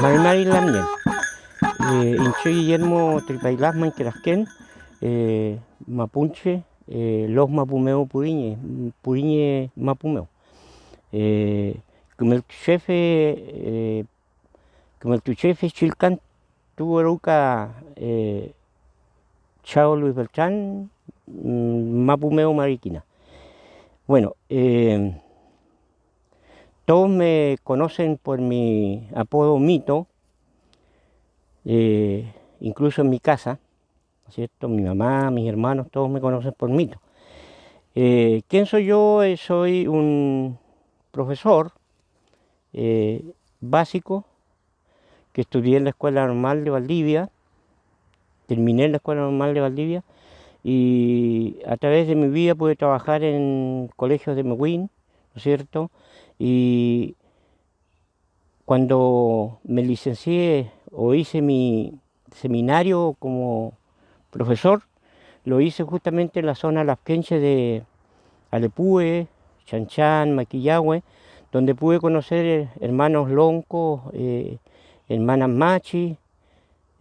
Marimari Lamien, Inche Guillermo Tripailás Manquerasquén, Mapunche, Los Mapumeo Puriñe, Puriñe Mapumeo. Como el jefe, Chilcán tuvo Ruca, Chao Luis Beltrán, Mapumeo Mariquina. Bueno, todos me conocen por mi apodo Mito, incluso en mi casa, ¿no es cierto? Mi mamá, mis hermanos, todos me conocen por Mito. ¿Quién soy yo? Soy un profesor básico que estudié en la Escuela Normal de Valdivia, terminé en la Escuela Normal de Valdivia y a través de mi vida pude trabajar en colegios de Mehuín, ¿no es cierto? Y cuando me licencié o hice mi seminario como profesor, lo hice justamente en la zona lasquenche de Alepúe, Chanchán, Maquillahue, donde pude conocer hermanos loncos, hermanas machi,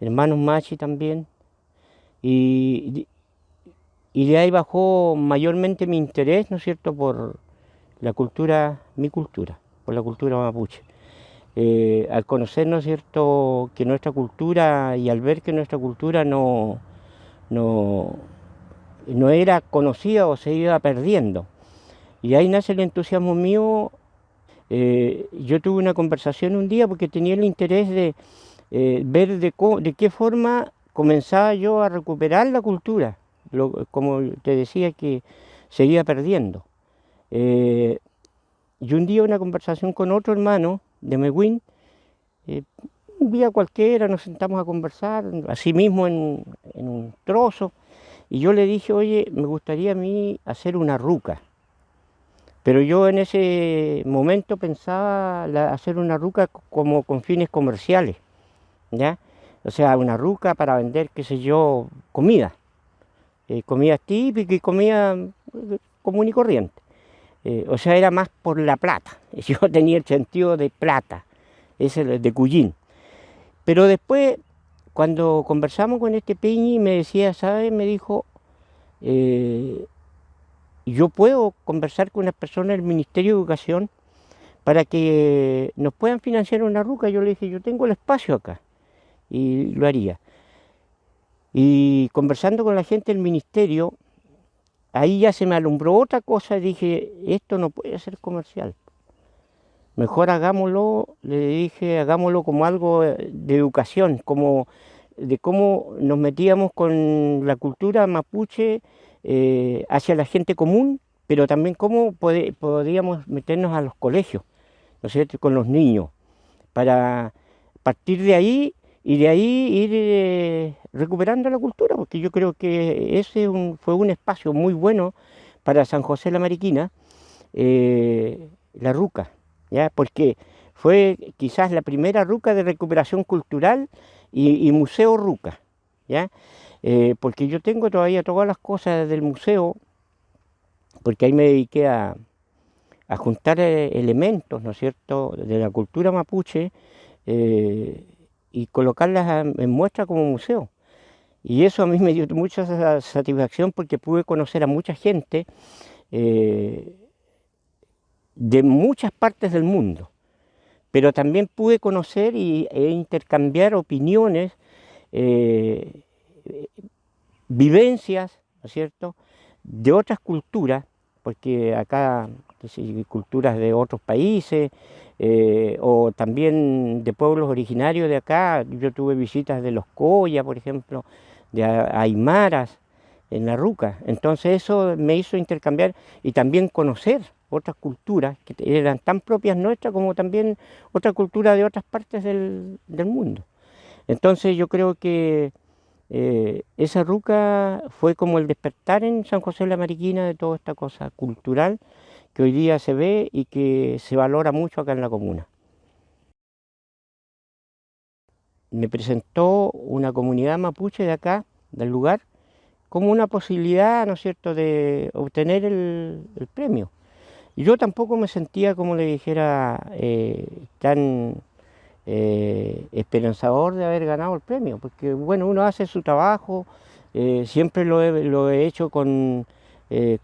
hermanos machi también. Y, y de ahí bajó mayormente mi interés, ¿no es cierto?, por la cultura, mi cultura, por la cultura mapuche. Al conocer, ¿no es cierto?, que nuestra cultura y al ver que nuestra cultura no era conocida o se iba perdiendo. Y ahí nace el entusiasmo mío. Yo tuve una conversación un día porque tenía el interés de ver de qué forma comenzaba yo a recuperar la cultura, como te decía, que se iba perdiendo. Y un día una conversación con otro hermano de Mehuín, un día cualquiera nos sentamos a conversar, así mismo en un trozo, y yo le dije, oye, me gustaría a mí hacer una ruca. Pero yo en ese momento pensaba hacer una ruca como con fines comerciales, ¿ya? O sea, una ruca para vender, qué sé yo, comida, comida típica y comida común y corriente. O sea, era más por la plata. Yo tenía el sentido de plata, ese de Cuyín. Pero después, cuando conversamos con este Peñi, me decía, ¿sabes? Me dijo, yo puedo conversar con unas personas del Ministerio de Educación para que nos puedan financiar una ruca. Yo le dije, yo tengo el espacio acá y lo haría. Y conversando con la gente del ministerio, ahí ya se me alumbró otra cosa. Dije, esto no puede ser comercial. Mejor hagámoslo, le dije, hagámoslo como algo de educación, como de cómo nos metíamos con la cultura mapuche hacia la gente común, pero también cómo podíamos meternos a los colegios, ¿no es cierto?, con los niños, para partir de ahí y de ahí ir recuperando la cultura, porque yo creo que ese fue un espacio muy bueno para San José la Mariquina, la ruca, ¿ya? Porque fue quizás la primera ruca de recuperación cultural y museo ruca, ¿ya? Porque yo tengo todavía todas las cosas del museo, porque ahí me dediqué a juntar elementos, ¿no es cierto?, de la cultura mapuche y colocarlas en muestra como museo. Y eso a mí me dio mucha satisfacción porque pude conocer a mucha gente eh, de muchas partes del mundo, pero también pude conocer e intercambiar opiniones, eh, vivencias, ¿no es cierto?, de otras culturas, porque acá culturas de otros países o también de pueblos originarios de acá. Yo tuve visitas de los Coya, por ejemplo, de Aymaras en la Ruca. Entonces eso me hizo intercambiar y también conocer otras culturas que eran tan propias nuestras como también otra cultura de otras partes del mundo. Entonces yo creo que esa ruca fue como el despertar en San José de la Mariquina de toda esta cosa cultural que hoy día se ve y que se valora mucho acá en la comuna. Me presentó una comunidad mapuche de acá, del lugar, como una posibilidad, ¿no es cierto?, de obtener el premio. Y yo tampoco me sentía, como le dijera, tan esperanzador de haber ganado el premio, porque bueno, uno hace su trabajo, siempre lo he hecho con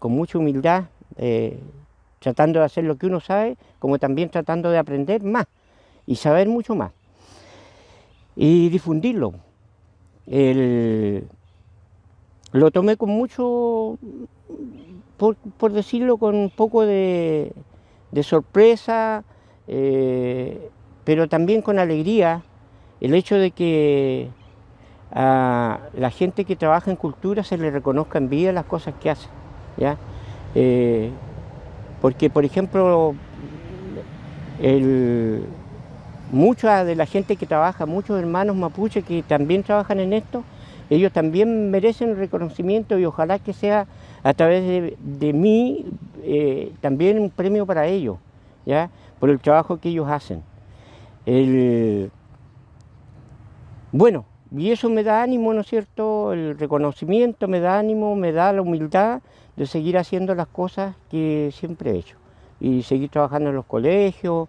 mucha humildad, tratando de hacer lo que uno sabe, como también tratando de aprender más y saber mucho más y difundirlo. Lo tomé con mucho, por decirlo, con un poco de sorpresa, pero también con alegría, el hecho de que a la gente que trabaja en cultura se le reconozca en vida las cosas que hace, ¿ya? Porque, por ejemplo, mucha de la gente que trabaja, muchos hermanos mapuches que también trabajan en esto, ellos también merecen reconocimiento y ojalá que sea a través de mí también un premio para ellos, ¿ya? Por el trabajo que ellos hacen. Bueno, y eso me da ánimo, ¿no es cierto? El reconocimiento me da ánimo, me da la humildad de seguir haciendo las cosas que siempre he hecho y seguir trabajando en los colegios,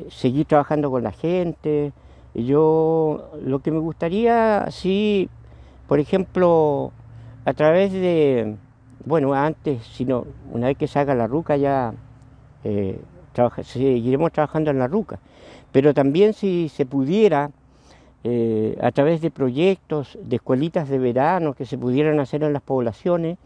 seguir trabajando con la gente. Yo lo que me gustaría, sí, por ejemplo, a través de, bueno, antes, sino una vez que se haga la ruca ya seguiremos trabajando en la ruca, pero también si se pudiera, a través de proyectos, de escuelitas de verano que se pudieran hacer en las poblaciones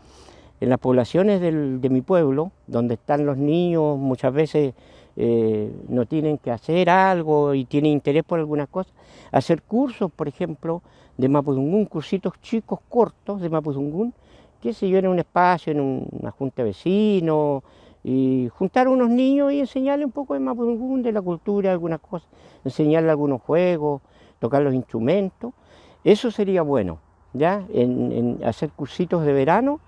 de mi pueblo, donde están los niños, muchas veces no tienen que hacer algo y tienen interés por algunas cosas, hacer cursos, por ejemplo, de Mapudungún, cursitos chicos, cortos de Mapudungún, qué sé yo, en un espacio, en una junta de vecinos, y juntar a unos niños y enseñarles un poco de Mapudungún, de la cultura, algunas cosas, enseñarles algunos juegos, tocar los instrumentos, eso sería bueno, ¿ya? En hacer cursitos de verano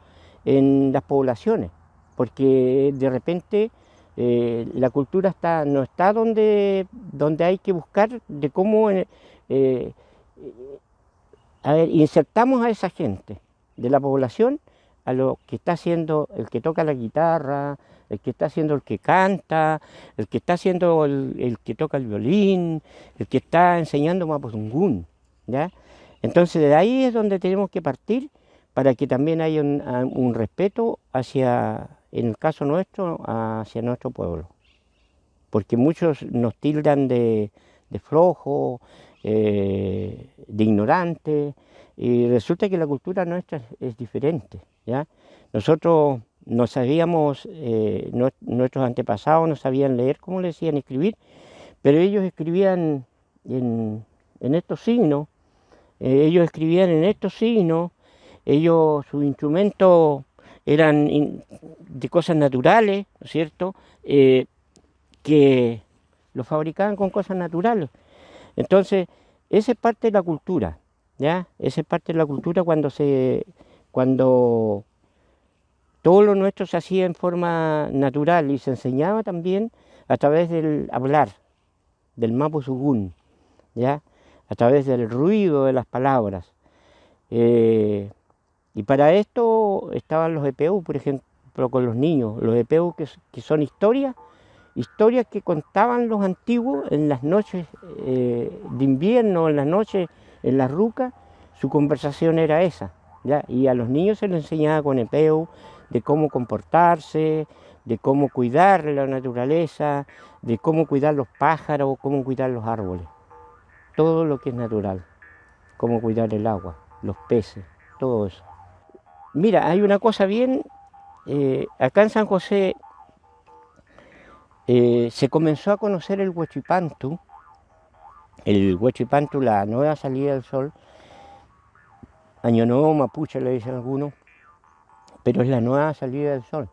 en las poblaciones, porque de repente la cultura no está donde hay que buscar de cómo a ver, insertamos a esa gente de la población a lo que está haciendo el que toca la guitarra, el que está haciendo el que canta, el que está haciendo el que toca el violín, el que está enseñando Mapudungún, ¿ya? Entonces de ahí es donde tenemos que partir para que también haya un respeto hacia, en el caso nuestro, hacia nuestro pueblo. Porque muchos nos tildan de flojos, de ignorantes, y resulta que la cultura nuestra es diferente, ¿ya? Nosotros no sabíamos, nuestros antepasados no sabían leer, como le decían, escribir, pero ellos escribían en estos signos, sus instrumentos eran de cosas naturales, ¿no es cierto?, que los fabricaban con cosas naturales. Entonces, esa es parte de la cultura, ¿ya? Esa es parte de la cultura cuando todo lo nuestro se hacía en forma natural y se enseñaba también a través del hablar, del mapuzungún, ¿ya? A través del ruido de las palabras. Y para esto estaban los EPU, por ejemplo, con los niños. Los EPU que son historias que contaban los antiguos en las noches de invierno, en las noches en la ruca, su conversación era esa, ¿ya? Y a los niños se les enseñaba con EPU de cómo comportarse, de cómo cuidar la naturaleza, de cómo cuidar los pájaros, cómo cuidar los árboles, todo lo que es natural, cómo cuidar el agua, los peces, todo eso. Mira, hay una cosa bien, acá en San José se comenzó a conocer el Huachipantu, la nueva salida del sol, Año Nuevo Mapuche le dicen algunos, pero es la nueva salida del sol.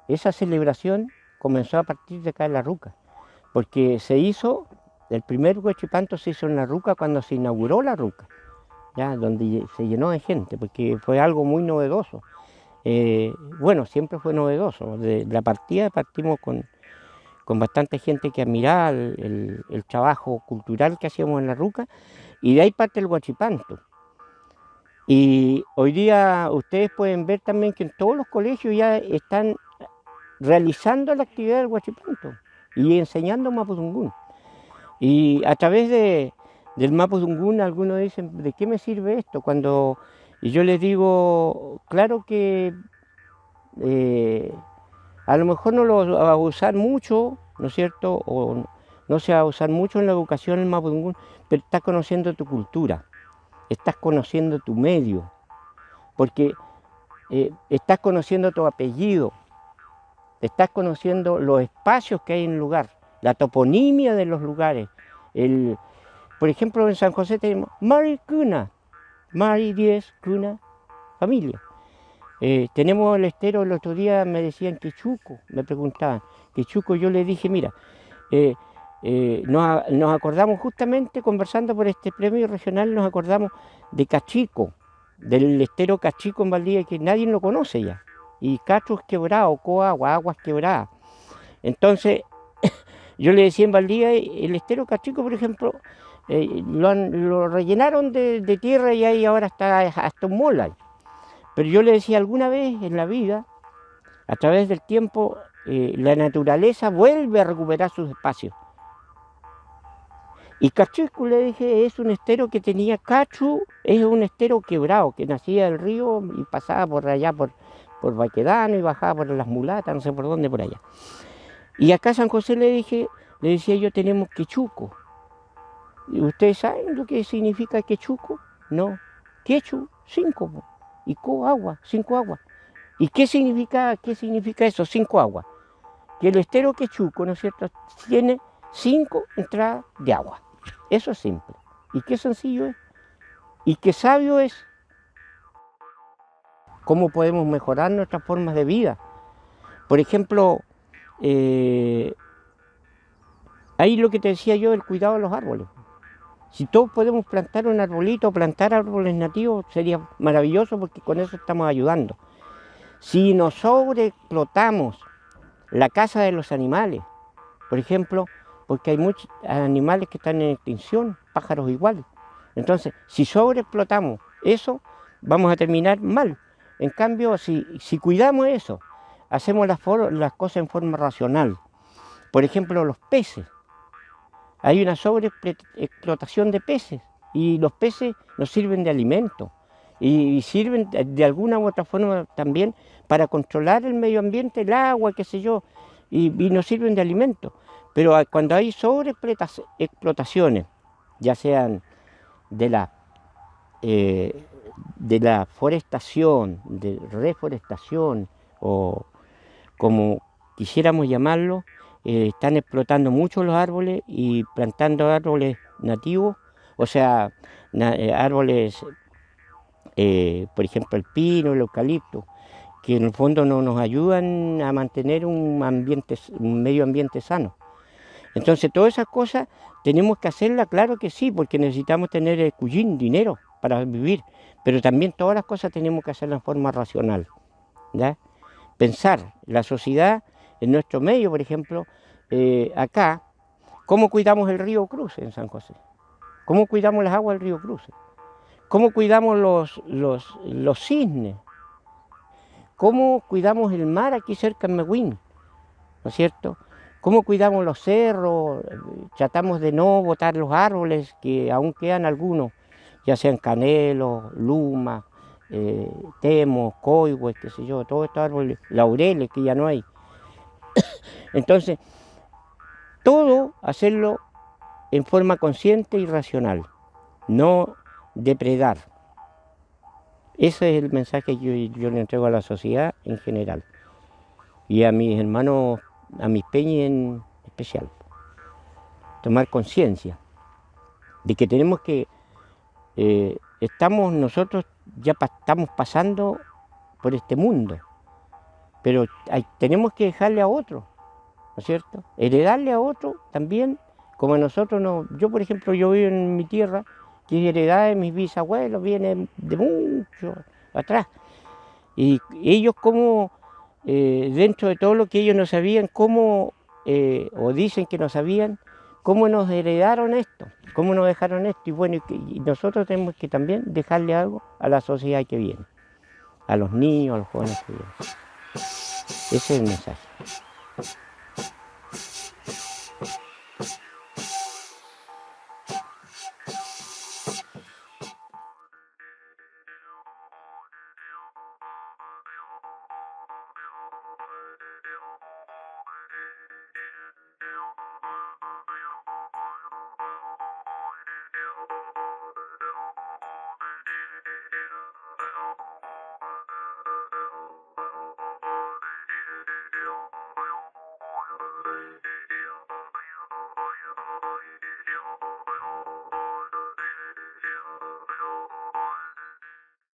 Esa celebración comenzó a partir de acá en la ruca, porque el primer Huachipantu se hizo en la ruca cuando se inauguró la ruca, ya, donde se llenó de gente, porque fue algo muy novedoso. Bueno, siempre fue novedoso. De la partida partimos con bastante gente que admiraba el trabajo cultural que hacíamos en la ruca, y de ahí parte el Huachipantu. Y hoy día ustedes pueden ver también que en todos los colegios ya están realizando la actividad del Huachipantu. y enseñando mapudungún. Y a través del mapudungún algunos dicen, ¿de qué me sirve esto? Y yo les digo, claro que a lo mejor no lo va a usar mucho, ¿no es cierto? O no se va a usar mucho en la educación el mapudungún, pero estás conociendo tu cultura, estás conociendo tu medio, porque estás conociendo tu apellido, estás conociendo los espacios que hay en el lugar, la toponimia de los lugares. Por ejemplo, en San José tenemos Mari Cuna, Mari 10 Cuna, familia. Tenemos el estero, el otro día me decían Quechuco, me preguntaban, Quechuco, yo les dije, mira, nos acordamos justamente conversando por este premio regional, nos acordamos de Cachico, del estero Cachico en Valdivia, que nadie lo conoce ya. Y Cacho es quebrado, Coagua, aguas quebradas. Entonces, yo le decía en Valdivia, el estero Cachico, por ejemplo, lo rellenaron de tierra y ahí ahora está hasta un mola. Pero yo le decía, alguna vez en la vida, a través del tiempo, la naturaleza vuelve a recuperar sus espacios. Y Cachico, le dije, es un estero que tenía Cachu, es un estero quebrado, que nacía del río y pasaba por allá, por Baquedano y bajaba por las mulatas, no sé por dónde, por allá. Y acá San José le decía yo, tenemos Quechuco. ¿Y ustedes saben lo que significa Quechuco? No. Quechu, 5. Y Coagua, 5 aguas. ¿Y qué significa eso? 5 aguas. Que el estero Quechuco, ¿no es cierto?, tiene 5 entradas de agua. Eso es simple. Y qué sencillo es. Y qué sabio es. Cómo podemos mejorar nuestras formas de vida. Por ejemplo, ahí lo que te decía yo, el cuidado de los árboles. Si todos podemos plantar un arbolito, plantar árboles nativos, sería maravilloso porque con eso estamos ayudando. Si nos sobreexplotamos la caza de los animales, por ejemplo, porque hay muchos animales que están en extinción, pájaros igual. Entonces, si sobreexplotamos eso, vamos a terminar mal. En cambio, si cuidamos eso, hacemos las cosas en forma racional. Por ejemplo, los peces. Hay una sobreexplotación de peces y los peces nos sirven de alimento y sirven de alguna u otra forma también para controlar el medio ambiente, el agua, qué sé yo, y nos sirven de alimento. Pero cuando hay sobreexplotaciones, ya sean de la forestación, de reforestación o como quisiéramos llamarlo, están explotando mucho los árboles y plantando árboles nativos, o sea, árboles, por ejemplo, el pino, el eucalipto, que en el fondo no nos ayudan a mantener un medio ambiente sano. Entonces, todas esas cosas tenemos que hacerlas, claro que sí, porque necesitamos tener dinero para vivir, pero también todas las cosas tenemos que hacerlas en forma racional, ¿ya? Pensar la sociedad en nuestro medio, por ejemplo, acá, ¿cómo cuidamos el río Cruce en San José? ¿Cómo cuidamos las aguas del río Cruce? ¿Cómo cuidamos los cisnes? ¿Cómo cuidamos el mar aquí cerca en Mehuín? ¿No es cierto? ¿Cómo cuidamos los cerros? Tratamos de no botar los árboles, que aún quedan algunos, ya sean canelos, lumas, temos, coigües, qué sé yo, todos estos árboles, laureles que ya no hay. Entonces, todo hacerlo en forma consciente y racional, no depredar. Ese es el mensaje que yo le entrego a la sociedad en general y a mis hermanos, a mis peñas en especial. Tomar conciencia de que tenemos que, nosotros ya estamos pasando por este mundo, pero tenemos que dejarle a otro, ¿no es cierto? Heredarle a otro también, como a nosotros no. Yo, por ejemplo, yo vivo en mi tierra, que es heredad de mis bisabuelos, viene de mucho atrás. Y ellos como, dentro de todo lo que ellos no sabían, o dicen que no sabían, cómo nos heredaron esto, cómo nos dejaron esto. Y bueno, y nosotros tenemos que también dejarle algo a la sociedad que viene, a los niños, a los jóvenes que vienen. Ese es el mensaje.